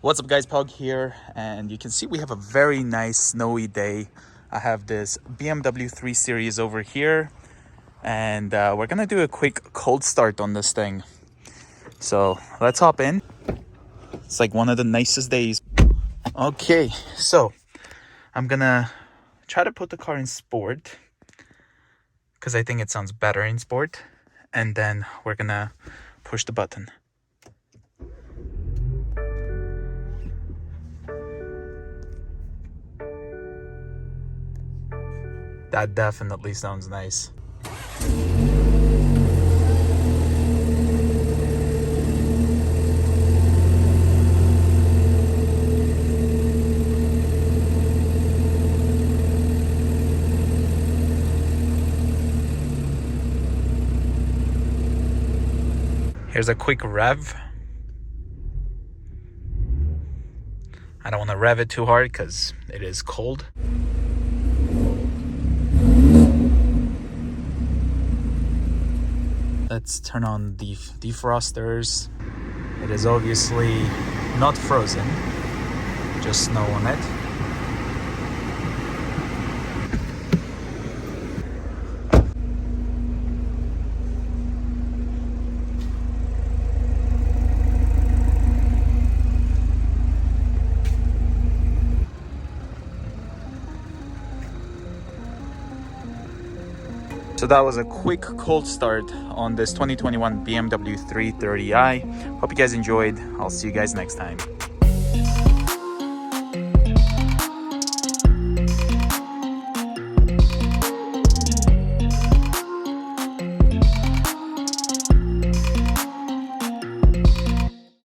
What's up guys, Pog here, and you can see we have a very nice snowy day. I have this BMW 3 Series over here, and we're gonna do a quick cold start on this thing. So let's hop in. It's like one of the nicest days. Okay, so I'm gonna try to put the car in sport because I think it sounds better in sport, and then we're gonna push the button. That definitely sounds nice. Here's a quick rev. I don't want to rev it too hard because it is cold. Let's turn on the defrosters. It is obviously not frozen, just snow on it. So that was a quick cold start on this 2021 BMW 330i. Hope you guys enjoyed. I'll see you guys next time.